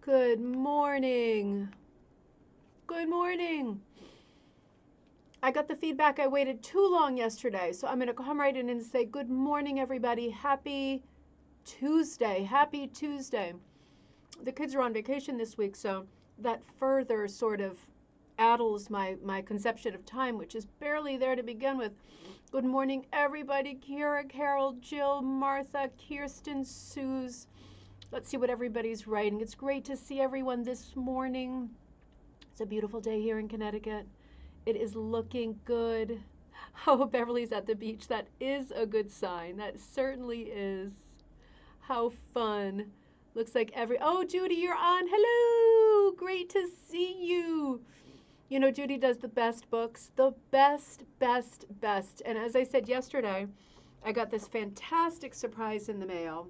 Good morning. Good morning. I got the feedback I waited too long yesterday, so I'm going to come right in and say good morning, everybody. Happy Tuesday. Happy Tuesday. The kids are on vacation this week, so that further sort of addles my conception of time, which is barely there to begin with. Good morning, everybody. Kira, Carol, Jill, Martha, Kirsten, Suze. Let's see what everybody's writing. It's great to see everyone this morning. It's a beautiful day here in Connecticut. It is looking good. Oh, Beverly's at the beach. That is a good sign. That certainly is. How fun. Looks like oh, Judy, you're on. Hello. Great to see you. You know, Judy does the best books, the best, best, best. And as I said yesterday, I got this fantastic surprise in the mail.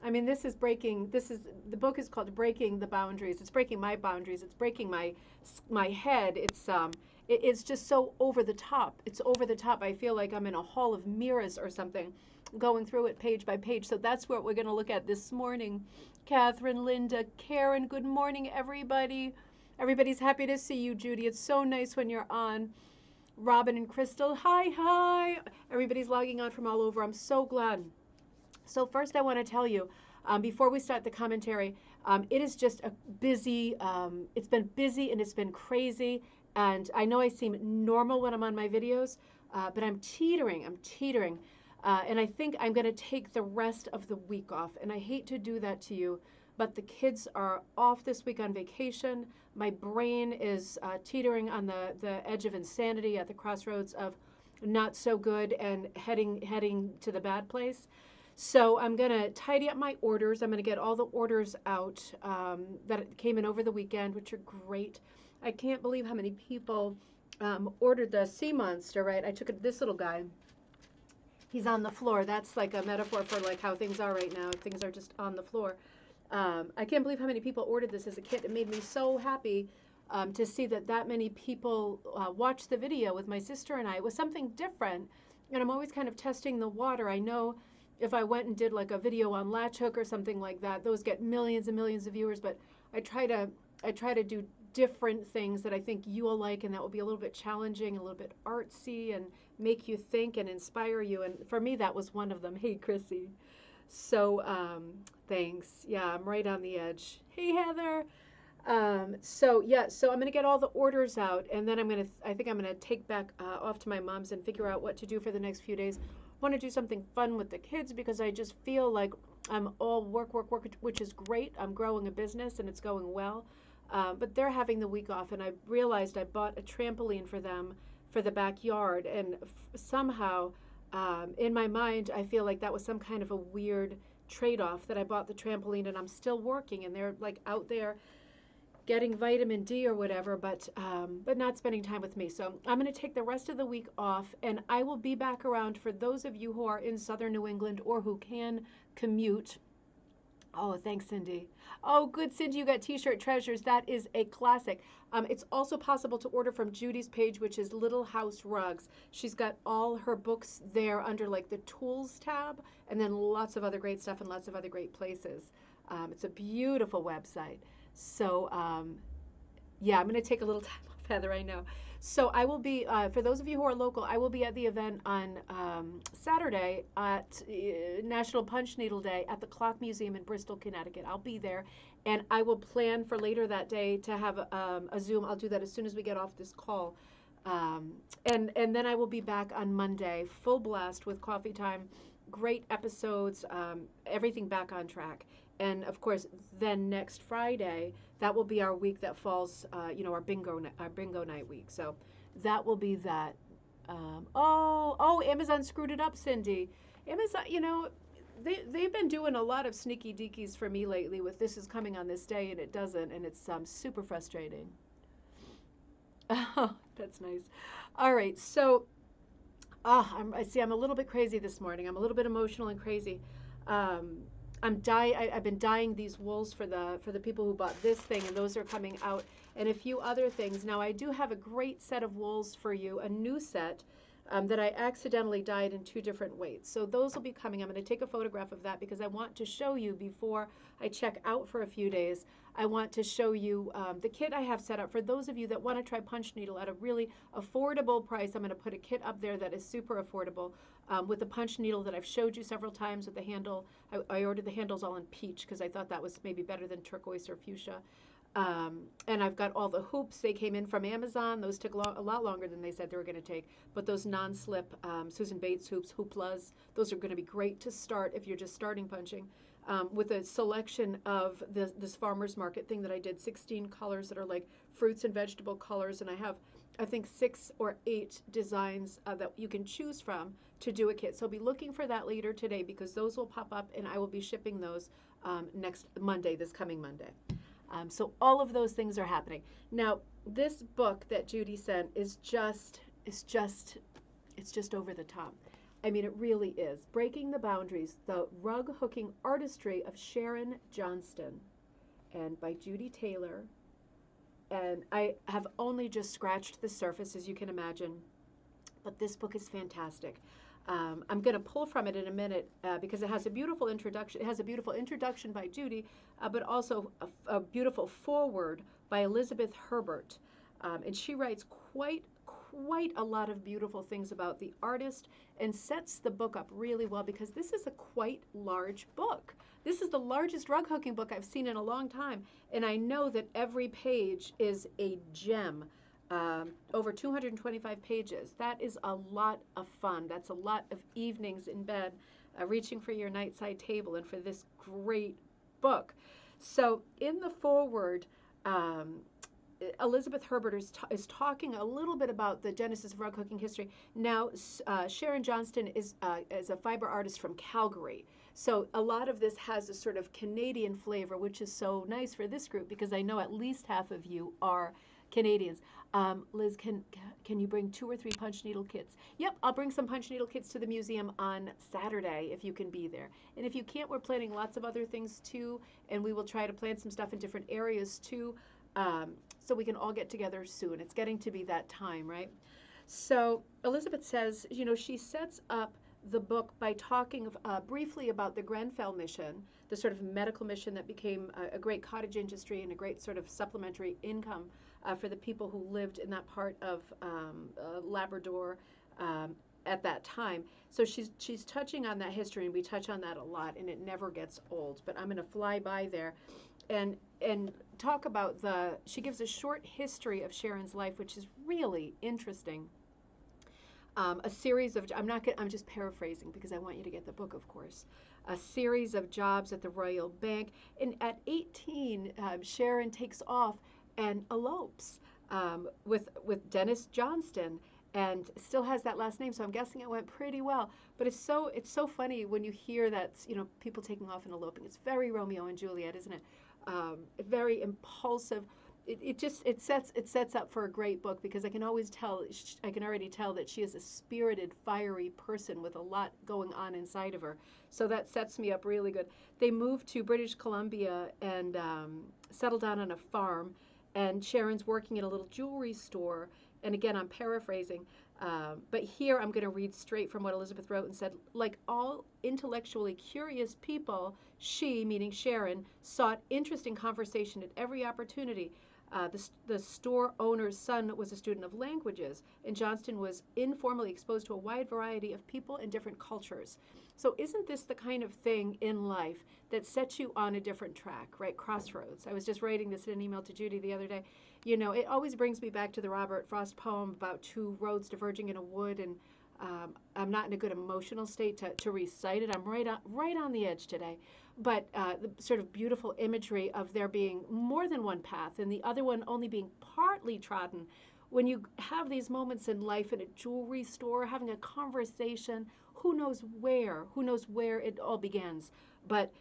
I mean, the book is called Breaking the Boundaries. It's breaking my boundaries. It's breaking my head. It's just so over the top. It's over the top. I feel like I'm in a hall of mirrors or something, going through it page by page. So that's what we're going to look at this morning. Catherine, Linda, Karen, good morning, everybody. Everybody's happy to see you, Judy. It's so nice when you're on. Robin and Crystal, hi, hi. Everybody's logging on from all over. I'm so glad. So first I want to tell you, before we start the commentary, it is just a busy, it's been busy and it's been crazy. And I know I seem normal when I'm on my videos, but I'm teetering. And I think I'm going to take the rest of the week off. And I hate to do that to you, but the kids are off this week on vacation. My brain is teetering on the edge of insanity at the crossroads of not so good and heading to the bad place. So I'm going to tidy up my orders. I'm going to get all the orders out that came in over the weekend, which are great. I can't believe how many people ordered the sea monster, right? I took this little guy. He's on the floor. That's like a metaphor for like how things are right now. Things are just on the floor. I can't believe how many people ordered this as a kit. It made me so happy to see that many people watched the video with my sister and I. It was something different, and I'm always kind of testing the water. I know if I went and did like a video on latch hook or something like that, those get millions and millions of viewers. But I try to do different things that I think you will like, and that will be a little bit challenging, a little bit artsy, and make you think and inspire you. And for me, that was one of them. Hey, Chrissy. So thanks. Yeah, I'm right on the edge. Hey, Heather. So yeah, so I'm gonna get all the orders out, and then I think I'm gonna take back off to my mom's and figure out what to do for the next few days. Want to do something fun with the kids because I just feel like I'm all work, work, work, which is great. I'm growing a business and it's going well, but they're having the week off, and I realized I bought a trampoline for them for the backyard, and somehow in my mind I feel like that was some kind of a weird trade-off that I bought the trampoline and I'm still working, and they're like out there getting vitamin D or whatever, but not spending time with me. So I'm going to take the rest of the week off, and I will be back around for those of you who are in southern New England or who can commute. Oh, thanks, Cindy. Oh, good, Cindy, you got T-shirt treasures. That is a classic. It's also possible to order from Judy's page, which is Little House Rugs. She's got all her books there under like the tools tab, and then lots of other great stuff in lots of other great places. It's a beautiful website. So yeah, I'm going to take a little time off, Heather, I know. So I will be, for those of you who are local, I will be at the event on Saturday at National Punch Needle Day at the Clock Museum in Bristol, Connecticut. I'll be there, and I will plan for later that day to have a Zoom. I'll do that as soon as we get off this call. And then I will be back on Monday, full blast with Coffee Time. Great episodes, everything back on track. And of course, then next Friday, that will be our week that falls, our bingo night week. So that will be that. Amazon screwed it up, Cindy. Amazon, they've been doing a lot of sneaky deakies for me lately with this is coming on this day and it doesn't, and it's super frustrating. Oh, that's nice. All right, so I'm a little bit crazy this morning. I'm a little bit emotional and crazy. Um, I've been dyeing these wools for the people who bought this thing, and those are coming out, and a few other things. Now I do have a great set of wools for you, a new set. that I accidentally dyed in 2 different weights. So those will be coming. I'm going to take a photograph of that because I want to show you before I check out for a few days. I want to show you the kit I have set up for those of you that want to try punch needle at a really affordable price. I'm going to put a kit up there that is super affordable with a punch needle that I've showed you several times with the handle. I ordered the handles all in peach because I thought that was maybe better than turquoise or fuchsia. And I've got all the hoops. They came in from Amazon. Those took a lot longer than they said they were going to take. But those non-slip Susan Bates hoops, hooplas, those are going to be great to start if you're just starting punching. With a selection of this farmer's market thing that I did, 16 colors that are like fruits and vegetable colors. And I have, I think, 6 or 8 designs that you can choose from to do a kit. So I'll be looking for that later today because those will pop up and I will be shipping those next Monday, this coming Monday. So all of those things are happening. Now, this book that Judy sent is just over the top. I mean, it really is. Breaking the Boundaries, the Rug Hooking Artistry of Sharon Johnston, and by Judy Taylor. And I have only just scratched the surface, as you can imagine, but this book is fantastic. I'm going to pull from it in a minute because it has a beautiful introduction. It has a beautiful introduction by Judy, but also a beautiful foreword by Elizabeth Herbert. And she writes quite a lot of beautiful things about the artist and sets the book up really well because this is a quite large book. This is the largest rug hooking book I've seen in a long time, and I know that every page is a gem. Over 225 pages. That is a lot of fun. That's a lot of evenings in bed, reaching for your nightside table and for this great book. So in the foreword, Elizabeth Herbert is talking a little bit about the genesis of rug hooking history. Now, Sharon Johnston is a fiber artist from Calgary. So a lot of this has a sort of Canadian flavor, which is so nice for this group because I know at least half of you are Canadians. Liz, can you bring 2 or 3 punch needle kits? Yep, I'll bring some punch needle kits to the museum on Saturday if you can be there. And if you can't, we're planning lots of other things too, and we will try to plan some stuff in different areas too, so we can all get together soon. It's getting to be that time, right? So Elizabeth says, you know, she sets up the book by talking briefly about the Grenfell mission, the sort of medical mission that became a great cottage industry and a great sort of supplementary income for the people who lived in that part of Labrador at that time. So she's touching on that history, and we touch on that a lot, and it never gets old. But I'm going to fly by there and talk about she gives a short history of Sharon's life, which is really interesting. A series of, I'm just paraphrasing because I want you to get the book, of course. A series of jobs at the Royal Bank. And at 18, Sharon takes off and elopes with Dennis Johnston and still has that last name, so I'm guessing it went pretty well. But it's so funny when you hear that, you know, people taking off and eloping. It's very Romeo and Juliet, isn't it? Very impulsive. It sets up for a great book because I can already tell that she is a spirited, fiery person with a lot going on inside of her. So that sets me up really good. They moved to British Columbia and settled down on a farm, and Sharon's working at a little jewelry store. And again, I'm paraphrasing, but here I'm going to read straight from what Elizabeth wrote and said, like all intellectually curious people, she, meaning Sharon, sought interesting conversation at every opportunity. The store owner's son was a student of languages, and Johnston was informally exposed to a wide variety of people and different cultures. So isn't this the kind of thing in life that sets you on a different track, right? Crossroads. I was just writing this in an email to Judy the other day. You know, it always brings me back to the Robert Frost poem about 2 roads diverging in a wood, and I'm not in a good emotional state to recite it. I'm right on the edge today. But the sort of beautiful imagery of there being more than one path and the other one only being partly trodden. When you have these moments in life in a jewelry store, having a conversation, who knows where it all begins. But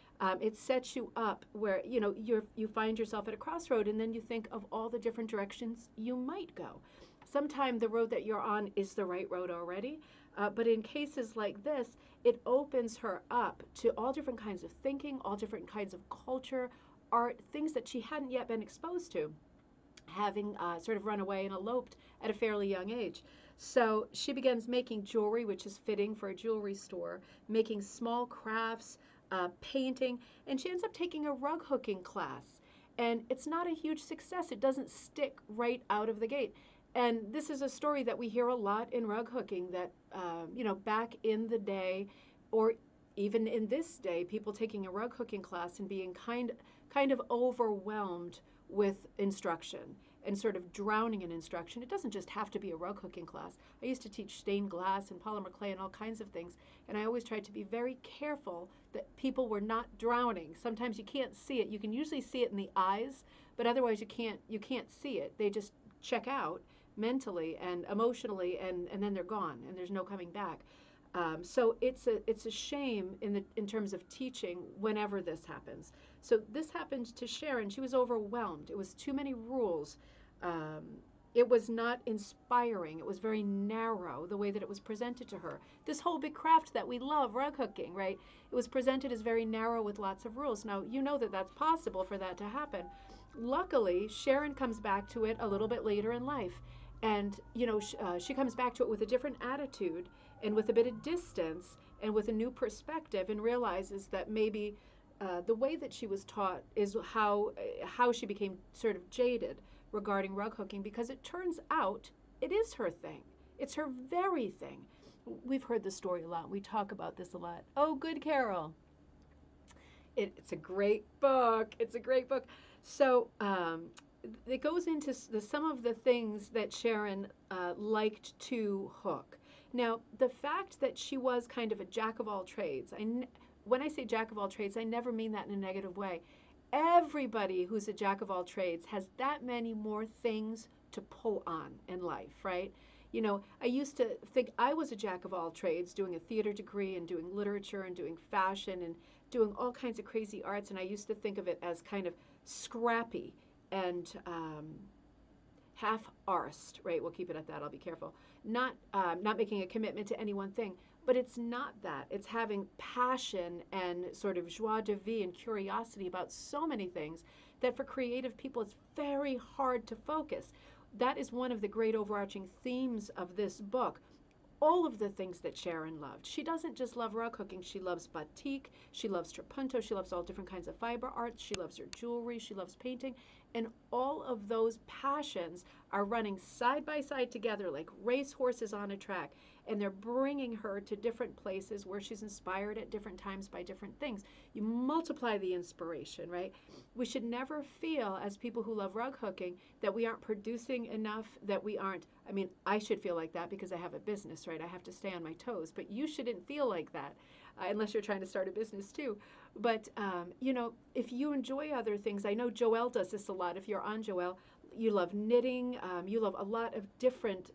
it sets you up where, you know, you find yourself at a crossroad, and then you think of all the different directions you might go. Sometimes the road that you're on is the right road already, but in cases like this, it opens her up to all different kinds of thinking, all different kinds of culture, art, things that she hadn't yet been exposed to, having sort of run away and eloped at a fairly young age. So she begins making jewelry, which is fitting for a jewelry store, making small crafts, painting, and she ends up taking a rug hooking class. And it's not a huge success. It doesn't stick right out of the gate. And this is a story that we hear a lot in rug hooking that, back in the day, or even in this day, people taking a rug hooking class and being kind of overwhelmed with instruction and sort of drowning in instruction. It doesn't just have to be a rug hooking class. I used to teach stained glass and polymer clay and all kinds of things, and I always tried to be very careful that people were not drowning. Sometimes you can't see it. You can usually see it in the eyes, but otherwise you can't see it. They just check out mentally and emotionally, and then they're gone, and there's no coming back. So it's a shame in terms of teaching whenever this happens. So this happened to Sharon. She was overwhelmed. It was too many rules. Um, it was not inspiring. It was very narrow the way that it was presented to her. This whole big craft that we love, rug hooking, right? It was presented as very narrow with lots of rules. Now, you know that that's possible for that to happen. Luckily, Sharon comes back to it a little bit later in life. And, she comes back to it with a different attitude and with a bit of distance and with a new perspective, and realizes that maybe the way that she was taught is how she became sort of jaded regarding rug hooking, because it turns out it is her thing. It's her very thing. We've heard the story a lot. We talk about this a lot. Oh, good, Carol. It's a great book. It's a great book. So it goes into some of the things that Sharon liked to hook. Now, the fact that she was kind of a jack of all trades, when I say jack of all trades, I never mean that in a negative way. Everybody who's a jack of all trades has that many more things to pull on in life, right? I used to think I was a jack of all trades, doing a theater degree and doing literature and doing fashion and doing all kinds of crazy arts, and I used to think of it as kind of scrappy and half-arsed, right? We'll keep it at that. I'll be careful. Not making a commitment to any one thing, but it's not that. It's having passion and sort of joie de vivre and curiosity about so many things that for creative people it's very hard to focus. That is one of the great overarching themes of this book. All of the things that Sharon loved. She doesn't just love rug hooking. She loves batik. She loves trapunto. She loves all different kinds of fiber arts. She loves her jewelry. She loves painting. And all of those passions are running side by side together like race horses on a track. And they're bringing her to different places where she's inspired at different times by different things. You multiply the inspiration, right? We should never feel, as people who love rug hooking, that we aren't producing enough, that we aren't. I mean, I should feel like that because I have a business, right? I have to stay on my toes, but you shouldn't feel like that unless you're trying to start a business too. But, if you enjoy other things, I know Joelle does this a lot. If you're on Joelle, you love knitting, you love a lot of different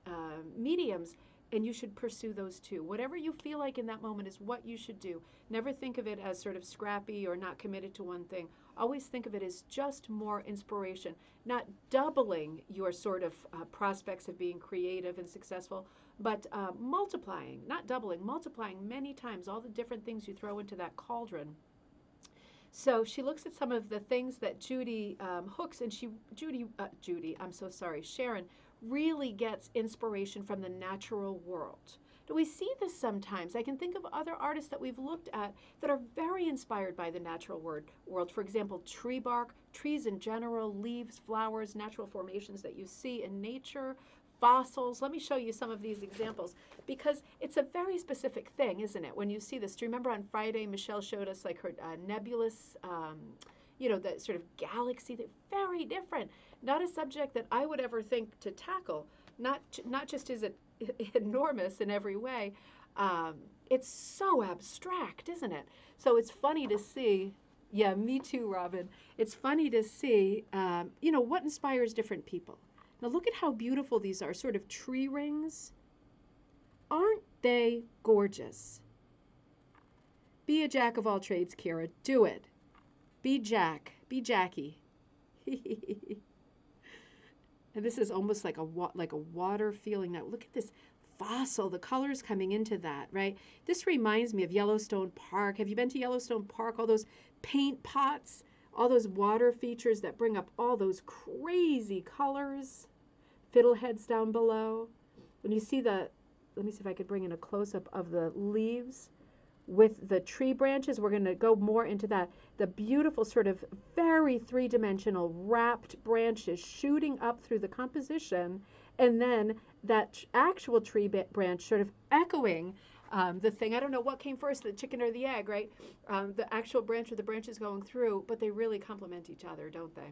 mediums, and you should pursue those too. Whatever you feel like in that moment is what you should do. Never think of it as sort of scrappy or not committed to one thing. Always think of it as just more inspiration, not doubling your sort of prospects of being creative and successful, but multiplying, not doubling, multiplying many times all the different things you throw into that cauldron. So she looks at some of the things that Judy hooks, and I'm so sorry, Sharon really gets inspiration from the natural world. Do we see this sometimes? I can think of other artists that we've looked at that are very inspired by the natural world. For example, tree bark, trees in general, leaves, flowers, natural formations that you see in nature, fossils. Let me show you some of these examples because it's a very specific thing, isn't it? When you see this, do you remember on Friday Michelle showed us like her nebulous, the sort of galaxy? They're very different. Not a subject that I would ever think to tackle. Not just is it enormous in every way, it's so abstract, isn't it? So it's funny to see. Yeah, me too, Robin. It's funny to see, what inspires different people. Now look at how beautiful these are, sort of tree rings. Aren't they gorgeous? Be a jack of all trades, Kira. Do it. Be Jack. Be Jackie. And this is almost like a water feeling. Now look at this fossil, the colors coming into that, right? This reminds me of Yellowstone Park. Have you been to Yellowstone Park? All those paint pots, all those water features that bring up all those crazy colors. Fiddleheads down below. when you see the, let me see if I could bring in a close-up of the leaves with the tree branches. We're going to go more into that. The beautiful sort of very three-dimensional wrapped branches shooting up through the composition, and then that actual tree branch sort of echoing the thing. I don't know what came first, the chicken or the egg, right? The actual branch or the branches going through, but they really complement each other, don't they?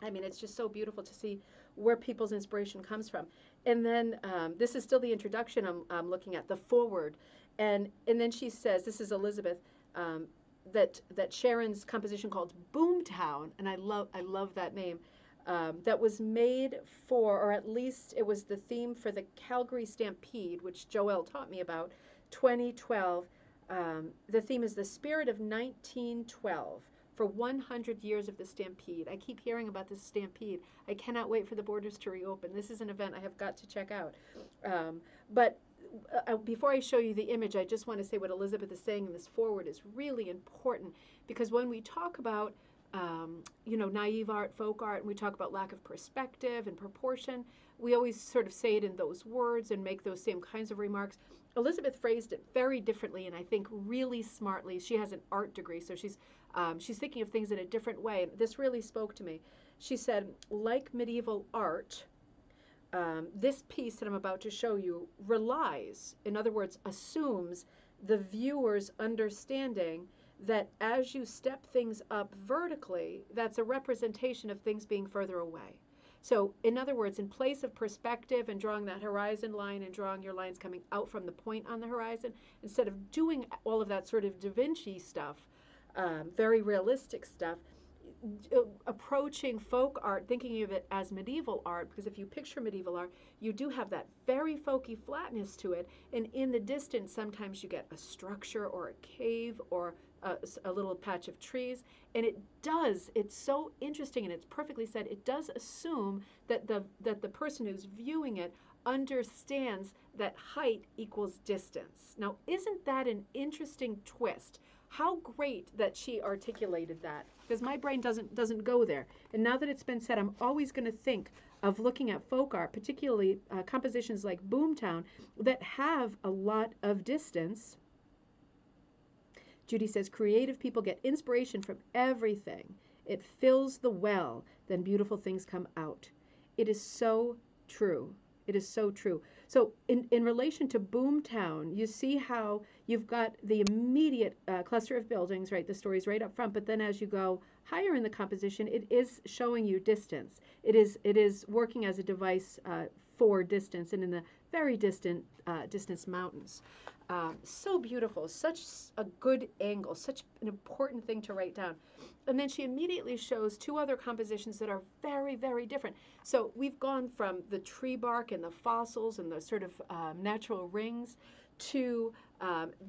I mean, it's just so beautiful to see where people's inspiration comes from. And then this is still the introduction I'm looking at, the forward. And then she says, this is Elizabeth, that Sharon's composition called Boomtown, and I love that name, that was made for, or at least it was the theme for the Calgary Stampede, which Joelle taught me about, 2012. The theme is the spirit of 1912 for 100 years of the Stampede. I keep hearing about this Stampede. I cannot wait for the borders to reopen. This is an event I have got to check out. But before I show you the image, I just want to say what Elizabeth is saying in this forward is really important, because when we talk about naive art, folk art, and we talk about lack of perspective and proportion, we always sort of say it in those words and make those same kinds of remarks. Elizabeth phrased it very differently, and I think really smartly. She has an art degree, so she's thinking of things in a different way. And this really spoke to me. She said, like medieval art, this piece that I'm about to show you relies, in other words, assumes the viewer's understanding that as you step things up vertically, that's a representation of things being further away. So, in other words, in place of perspective and drawing that horizon line and drawing your lines coming out from the point on the horizon, instead of doing all of that sort of Da Vinci stuff, very realistic stuff, approaching folk art, thinking of it as medieval art, because if you picture medieval art, you do have that very folky flatness to it, and in the distance sometimes you get a structure or a cave or a little patch of trees, and it's so interesting, and it's perfectly said, it does assume that the person who's viewing it understands that height equals distance. Now, isn't that an interesting twist? How great that she articulated that, because my brain doesn't go there. And now that it's been said, I'm always going to think of looking at folk art, particularly compositions like Boomtown, that have a lot of distance. Judy says, creative people get inspiration from everything. It fills the well, then beautiful things come out. It is so true. It is so true. So in relation to Boomtown, you see how you've got the immediate cluster of buildings, right? The story's right up front, but then as you go higher in the composition, it is showing you distance. It is working as a device for distance, and in the very distant distance mountains. So beautiful, such a good angle, such an important thing to write down. And then she immediately shows two other compositions that are very, very different. So we've gone from the tree bark and the fossils and the sort of natural rings to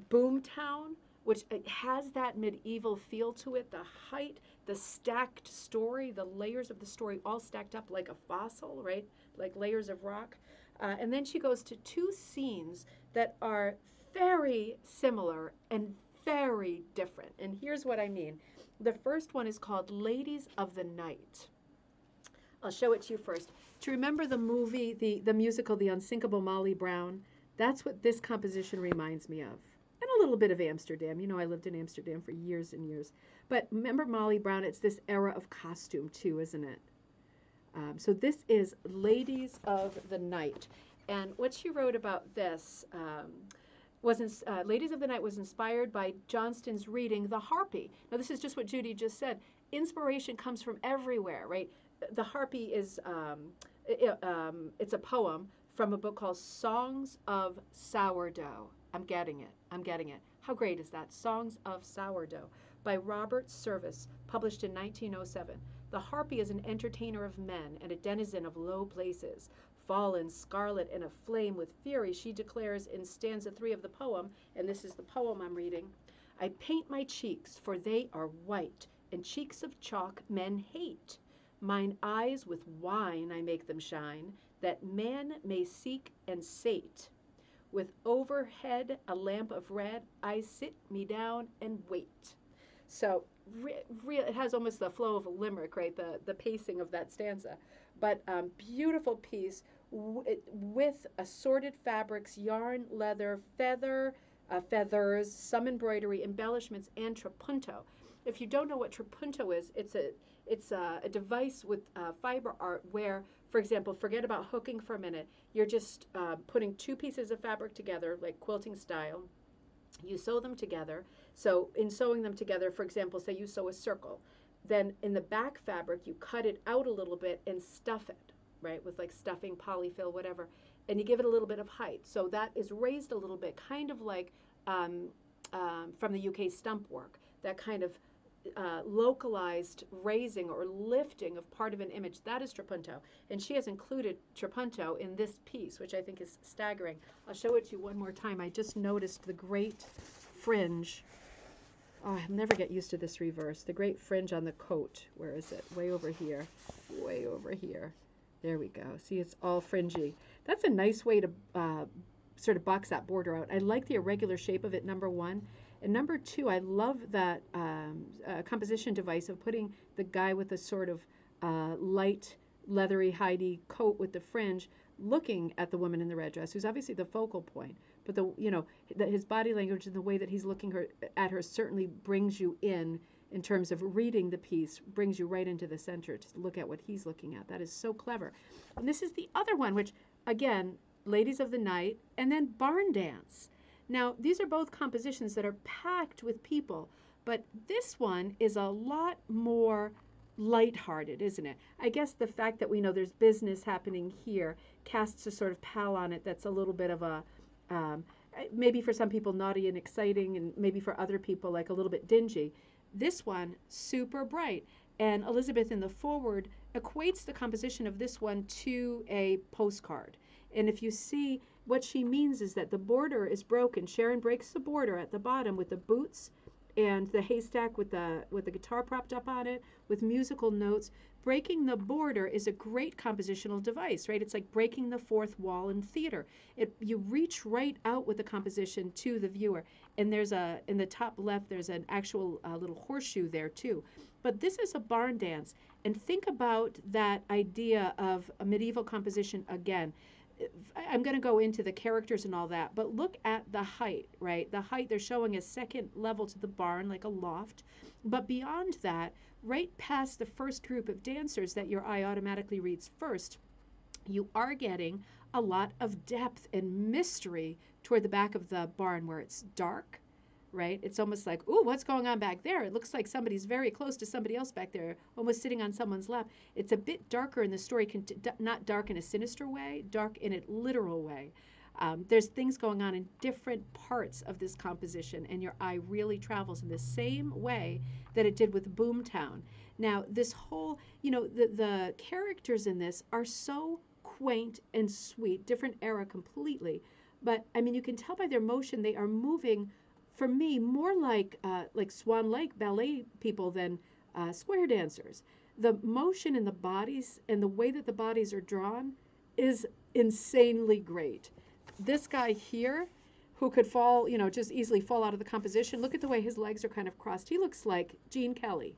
Boomtown, which has that medieval feel to it, the height, the stacked story, the layers of the story all stacked up like a fossil, right? Like layers of rock. And then she goes to two scenes that are very similar and very different. And here's what I mean. The first one is called Ladies of the Night. I'll show it to you first. To remember the movie, the musical, The Unsinkable Molly Brown, that's what this composition reminds me of. And a little bit of Amsterdam. You know, I lived in Amsterdam for years and years. But remember Molly Brown, it's this era of costume too, isn't it? So this is Ladies of the Night. And what she wrote about this Ladies of the Night was inspired by Johnston's reading The Harpy. Now this is just what Judy just said. Inspiration comes from everywhere, right? The Harpy is, it's a poem from a book called Songs of Sourdough. I'm getting it. How great is that? Songs of Sourdough by Robert Service, published in 1907. The Harpy is an entertainer of men and a denizen of low places. Fallen, scarlet, and aflame with fury, she declares in stanza 3 of the poem, and this is the poem I'm reading, I paint my cheeks, for they are white, and cheeks of chalk men hate. Mine eyes with wine I make them shine, that man may seek and sate. With overhead a lamp of red, I sit me down and wait. So it has almost the flow of a limerick, right? The pacing of that stanza. But beautiful piece with assorted fabrics, yarn, leather, feathers, some embroidery, embellishments, and trapunto. If you don't know what trapunto is, it's a device with fiber art where, for example, forget about hooking for a minute. You're just putting two pieces of fabric together, like quilting style. You sew them together. So in sewing them together, for example, say you sew a circle, then in the back fabric you cut it out a little bit and stuff it, right, with like stuffing, polyfill, whatever, and you give it a little bit of height. So that is raised a little bit, kind of like from the UK stump work, that kind of localized raising or lifting of part of an image. That is trapunto. And she has included trapunto in this piece, which I think is staggering. I'll show it to you one more time. I just noticed the great fringe. Oh, I'll never get used to this reverse. The great fringe on the coat. Where is it? Way over here. Way over here. There we go. See, it's all fringy. That's a nice way to sort of box that border out. I like the irregular shape of it, number one. And number two, I love that composition device of putting the guy with a sort of light, leathery, hidey coat with the fringe looking at the woman in the red dress, who's obviously the focal point. But his body language and the way that he's looking at her certainly brings you in terms of reading the piece, brings you right into the center to look at what he's looking at. That is so clever. And this is the other one, which, again, Ladies of the Night, and then Barn Dance. Now, these are both compositions that are packed with people, but this one is a lot more lighthearted, isn't it? I guess the fact that we know there's business happening here casts a sort of pall on it that's a little bit of a, maybe for some people naughty and exciting, and maybe for other people like a little bit dingy. This one, super bright. And Elizabeth in the foreword equates the composition of this one to a postcard. And if you see, what she means is that the border is broken. Sharon breaks the border at the bottom with the boots and the haystack with the guitar propped up on it with musical notes. Breaking the border is a great compositional device, right? It's like breaking the fourth wall in theater. You reach right out with the composition to the viewer. And there's in the top left, there's an actual little horseshoe there too. But this is a barn dance. And think about that idea of a medieval composition again. I'm going to go into the characters and all that, but look at the height, right? The height, they're showing a second level to the barn, like a loft. But beyond that, right past the first group of dancers that your eye automatically reads first, you are getting a lot of depth and mystery toward the back of the barn where it's dark, right? It's almost like, ooh, what's going on back there? It looks like somebody's very close to somebody else back there, almost sitting on someone's lap. It's a bit darker in the story, not dark in a sinister way, dark in a literal way. There's things going on in different parts of this composition, and your eye really travels in the same way that it did with Boomtown. Now, this whole, the characters in this are so quaint and sweet, different era completely. But, I mean, you can tell by their motion they are moving, for me, more like Swan Lake ballet people than square dancers. The motion in the bodies and the way that the bodies are drawn is insanely great. This guy here, who could fall, just easily fall out of the composition, look at the way his legs are kind of crossed. He looks like Gene Kelly,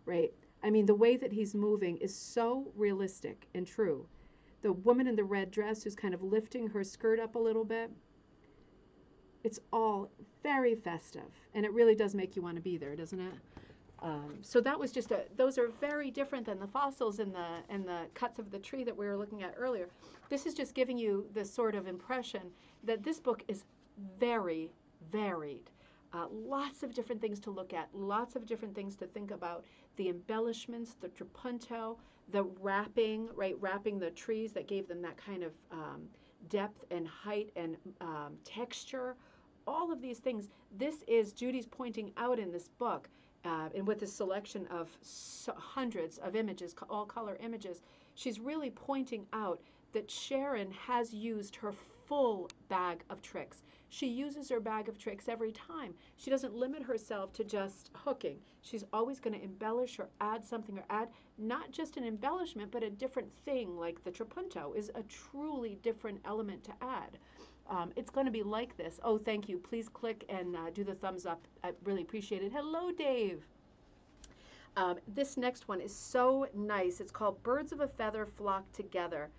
right? I mean, the way that he's moving is so realistic and true. The woman in the red dress who's kind of lifting her skirt up a little bit, it's all very festive, and it really does make you want to be there, doesn't it? So that was just those are very different than the fossils and the cuts of the tree that we were looking at earlier. This is just giving you the sort of impression that this book is very varied. Lots of different things to look at, lots of different things to think about. The embellishments, the trapunto, the wrapping, right? Wrapping the trees that gave them that kind of depth and height and texture. All of these things, this is Judy's pointing out in this book, and with this selection of hundreds of images, all color images, she's really pointing out that Sharon has used her full bag of tricks. She uses her bag of tricks every time. She doesn't limit herself to just hooking. She's always going to embellish or add something, or add not just an embellishment, but a different thing, like the trapunto is a truly different element to add. It's going to be like this. Oh, thank you. Please click and do the thumbs up. I really appreciate it. Hello, Dave. This next one is so nice. It's called Birds of a Feather Flock Together.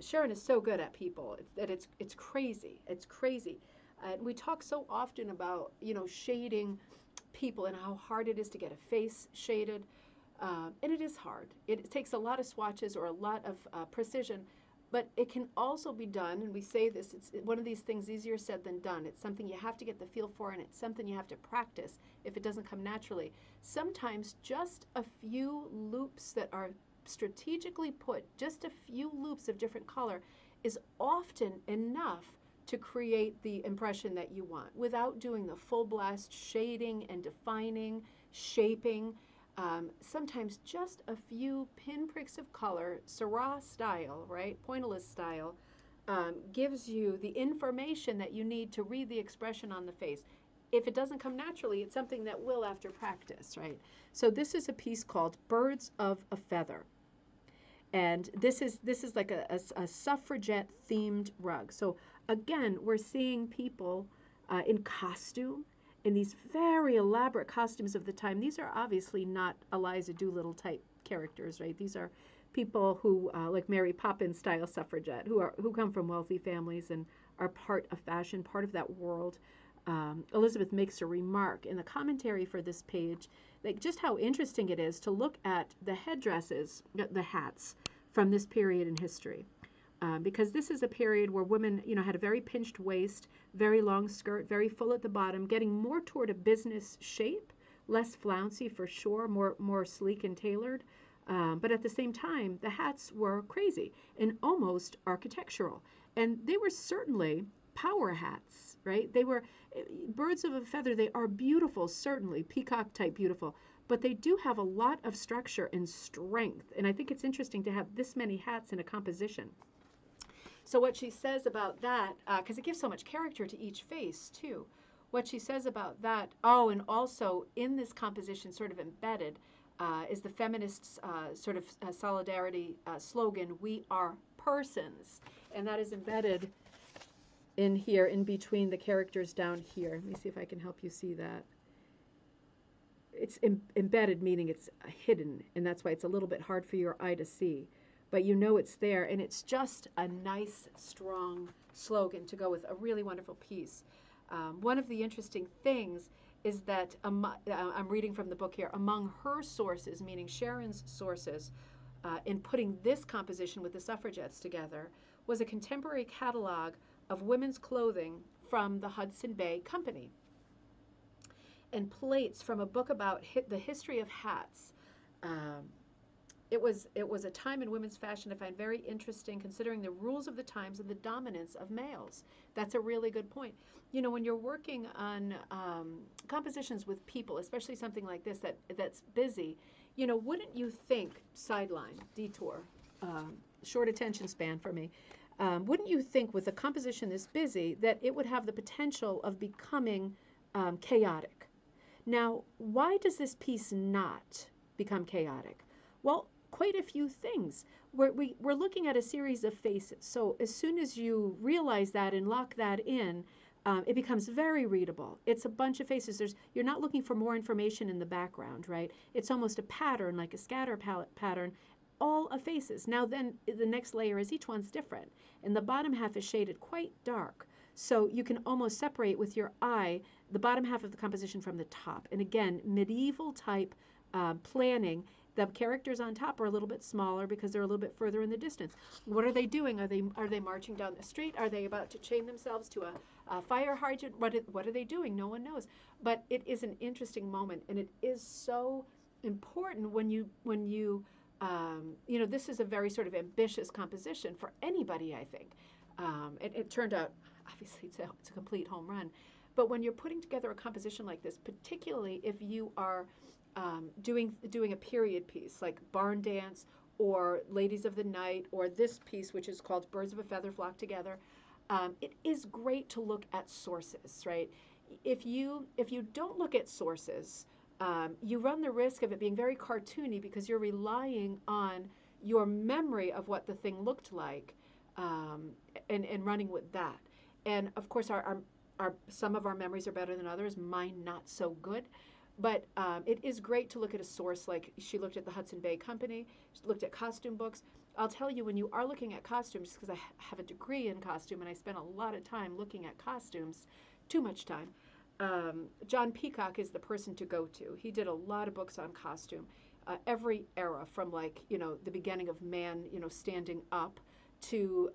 Sharon is so good at people that it's crazy. It's crazy. And we talk so often about, shading people and how hard it is to get a face shaded. And it is hard. It takes a lot of swatches or a lot of precision, but it can also be done. And we say this, it's one of these things easier said than done. It's something you have to get the feel for, and it's something you have to practice if it doesn't come naturally. Sometimes just a few loops that are strategically put, just a few loops of different color, is often enough to create the impression that you want without doing the full blast shading and defining, shaping. Sometimes just a few pinpricks of color, Syrah style, right, pointillist style, gives you the information that you need to read the expression on the face. If it doesn't come naturally, it's something that will after practice, right? So this is a piece called Birds of a Feather. And this is like a suffragette themed rug. So again, we're seeing people in costume, in these very elaborate costumes of the time. These are obviously not Eliza Doolittle type characters, right? These are people who, like Mary Poppins style suffragette, who come from wealthy families and are part of fashion, part of that world. Elizabeth makes a remark in the commentary for this page, like just how interesting it is to look at the headdresses, the hats from this period in history. Because this is a period where women, had a very pinched waist, very long skirt, very full at the bottom, getting more toward a business shape, less flouncy for sure, more sleek and tailored. But at the same time, the hats were crazy and almost architectural. And they were certainly power hats, right? They were birds of a feather. They are beautiful, certainly, peacock type beautiful, but they do have a lot of structure and strength. And I think it's interesting to have this many hats in a composition. So what she says about that, because it gives so much character to each face too, what she says about that, and also in this composition sort of embedded is the feminists' sort of solidarity slogan, "We are persons." And that is embedded in here, in between the characters down here. Let me see if I can help you see that. It's embedded, meaning it's hidden, and that's why it's a little bit hard for your eye to see. But it's there, and it's just a nice, strong slogan to go with a really wonderful piece. One of the interesting things is that, I'm reading from the book here, among her sources, meaning Sharon's sources, in putting this composition with the suffragettes together, was a contemporary catalog of women's clothing from the Hudson Bay Company, and plates from a book about the history of hats. It was a time in women's fashion I find very interesting, considering the rules of the times and the dominance of males. That's a really good point. When you're working on compositions with people, especially something like this that's busy, wouldn't you think, sideline, detour, short attention span for me, wouldn't you think with a composition this busy that it would have the potential of becoming chaotic? Now, why does this piece not become chaotic? Well, quite a few things. We're looking at a series of faces. So as soon as you realize that and lock that in, it becomes very readable. It's a bunch of faces. You're not looking for more information in the background, right? It's almost a pattern, like a scatter palette pattern, all of faces. Now then, the next layer is each one's different. And the bottom half is shaded quite dark. So you can almost separate with your eye the bottom half of the composition from the top. And again, medieval type planning. The characters on top are a little bit smaller because they're a little bit further in the distance. What are they doing? Are they marching down the street? Are they about to chain themselves to a fire hydrant? What are they doing? No one knows. But it is an interesting moment, and it is so important when you this is a very sort of ambitious composition for anybody, I think. It turned out, obviously, it's a complete home run. But when you're putting together a composition like this, particularly if you are doing a period piece like Barn Dance or Ladies of the Night, or this piece which is called Birds of a Feather Flock Together, it is great to look at sources, right? If you don't look at sources, you run the risk of it being very cartoony because you're relying on your memory of what the thing looked like, and running with that. And of course, our some of our memories are better than others. Mine not so good. But it is great to look at a source like she looked at the Hudson Bay Company, she looked at costume books. I'll tell you, when you are looking at costumes, because I have a degree in costume and I spent a lot of time looking at costumes, too much time. John Peacock is the person to go to. He did a lot of books on costume, every era from, like, the beginning of man, standing up to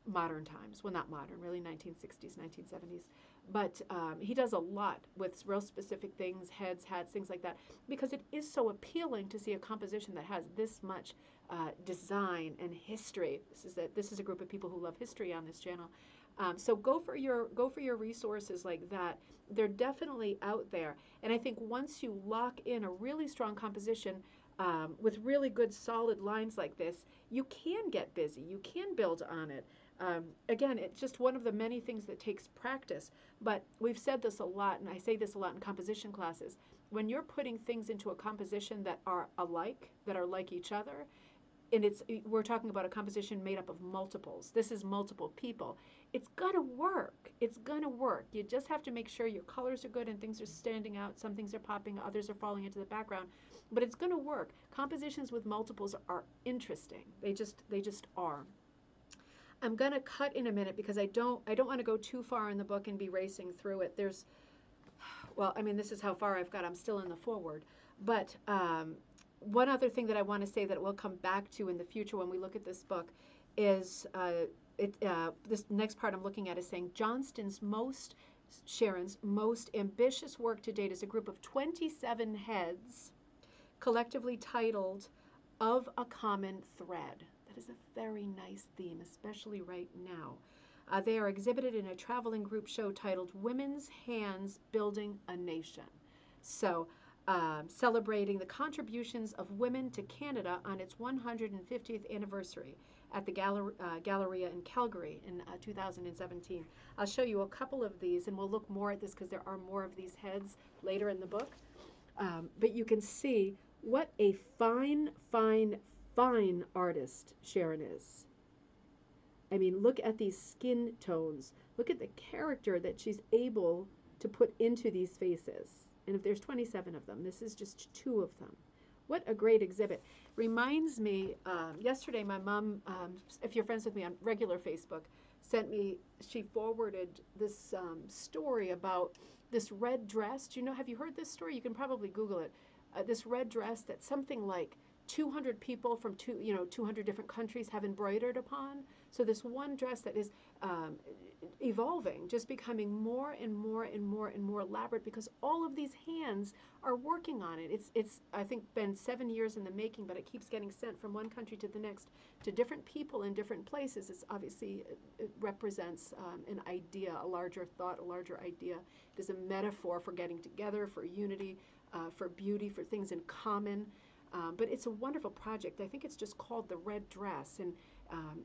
modern times. Well, not modern, really 1960s, 1970s. But he does a lot with real specific things, heads, hats, things like that, because it is so appealing to see a composition that has this much design and history. This is a group of people who love history on this channel. So go for your resources like that. They're definitely out there. And I think once you lock in a really strong composition with really good solid lines like this, you can get busy. You can build on it. Again, it's just one of the many things that takes practice. But we've said this a lot, and I say this a lot in composition classes. When you're putting things into a composition that are alike, that are like each other, and we're talking about a composition made up of multiples. This is multiple people. It's gonna work. It's gonna work. You just have to make sure your colors are good and things are standing out. Some things are popping, others are falling into the background. But it's gonna work. Compositions with multiples are interesting. They just are. I'm gonna cut in a minute because I don't want to go too far in the book and be racing through it. Well, I mean, this is how far I've got. I'm still in the foreword. But one other thing that I want to say that we'll come back to in the future when we look at this book is this next part I'm looking at is saying Sharon's most ambitious work to date is a group of 27 heads, collectively titled Of a Common Thread. That is a very nice theme, especially right now. They are exhibited in a traveling group show titled Women's Hands Building a Nation. So, celebrating the contributions of women to Canada on its 150th anniversary at the Galleria in Calgary in 2017. I'll show you a couple of these, and we'll look more at this because there are more of these heads later in the book. But you can see what a fine, fine, fine artist Sharon is. I mean, look at these skin tones. Look at the character that she's able to put into these faces. And if there's 27 of them, this is just 2 of them. What a great exhibit. Reminds me, yesterday my mom, if you're friends with me on regular Facebook, she forwarded this story about this red dress. Have you heard this story? You can probably Google it. This red dress that something like 200 people from 200 different countries have embroidered upon. So this one dress that is evolving, just becoming more and more and more and more elaborate because all of these hands are working on it. It's I think been 7 years in the making, but it keeps getting sent from one country to the next to different people in different places. It's obviously it represents an idea, a larger thought, a larger idea. It is a metaphor for getting together, for unity, for beauty, for things in common. But it's a wonderful project. I think it's just called The Red Dress. And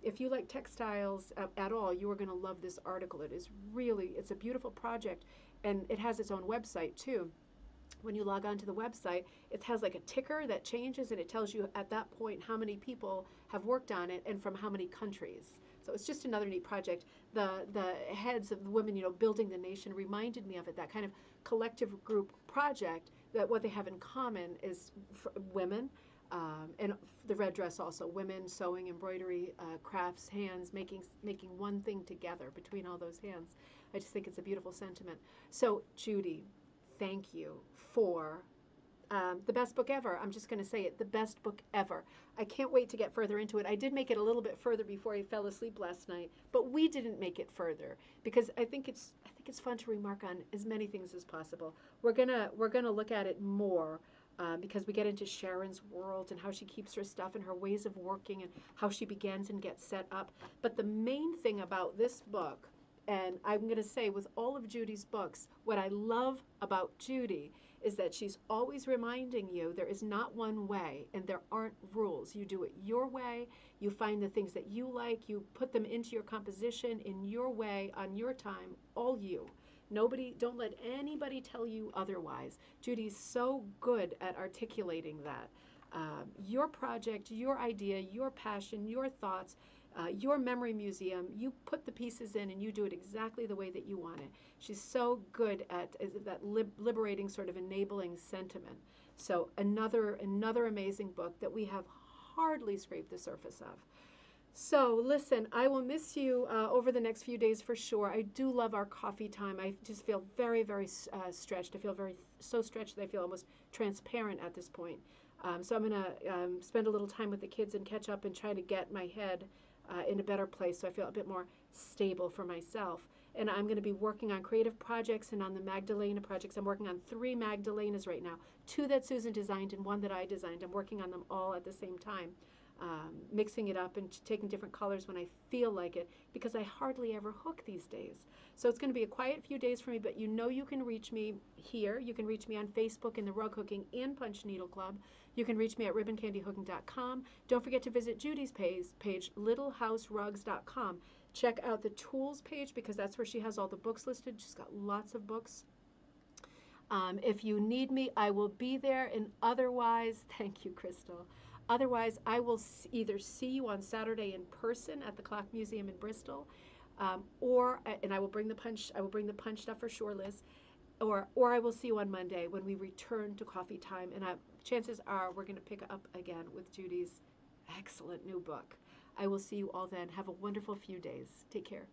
if you like textiles at all, you are going to love this article. It's a beautiful project. And it has its own website, too. When you log on to the website, it has like a ticker that changes, and it tells you at that point how many people have worked on it and from how many countries. So it's just another neat project. The heads of the women, building the nation reminded me of it, that kind of collective group project that what they have in common is women, and the red dress also, women sewing, embroidery, crafts, hands, making one thing together between all those hands. I just think it's a beautiful sentiment. So Judy, thank you for the best book ever. I'm just going to say it, the best book ever. I can't wait to get further into it. I did make it a little bit further before I fell asleep last night, but we didn't make it further because I think it's fun to remark on as many things as possible. We're gonna look at it more because we get into Sharon's world and how she keeps her stuff and her ways of working and how she begins and gets set up. But the main thing about this book, and I'm going to say with all of Judy's books, what I love about Judy is that she's always reminding you there is not one way and there aren't rules. You do it your way. You find the things that you like. You put them into your composition in your way, on your time, all you. Don't let anybody tell you otherwise. Judy's so good at articulating that. Your project, your idea, your passion, your thoughts, your memory museum, you put the pieces in and you do it exactly the way that you want it. She's so good at that liberating sort of enabling sentiment. So another amazing book that we have hardly scraped the surface of. So listen, I will miss you over the next few days for sure. I do love our coffee time. I just feel very, very stretched. I feel so stretched that I feel almost transparent at this point. So I'm going to spend a little time with the kids and catch up and try to get my head in a better place so I feel a bit more stable for myself. And I'm going to be working on creative projects and on the Magdalena projects. I'm working on 3 Magdalenas right now, 2 that Susan designed and 1 that I designed. I'm working on them all at the same time. Mixing it up and taking different colors when I feel like it, because I hardly ever hook these days. So it's going to be a quiet few days for me, but you know you can reach me here. You can reach me on Facebook in the Rug Hooking and Punch Needle Club. You can reach me at ribboncandyhooking.com. Don't forget to visit Judy's page littlehouserugs.com. Check out the tools page because that's where she has all the books listed. She's got lots of books. If you need me, I will be there. And otherwise, thank you, Crystal. Otherwise, I will either see you on Saturday in person at the Clock Museum in Bristol, and I will bring the punch. I will bring the punch stuff for sure, Liz. Or I will see you on Monday when we return to coffee time. And chances are we're going to pick up again with Judy's excellent new book. I will see you all then. Have a wonderful few days. Take care.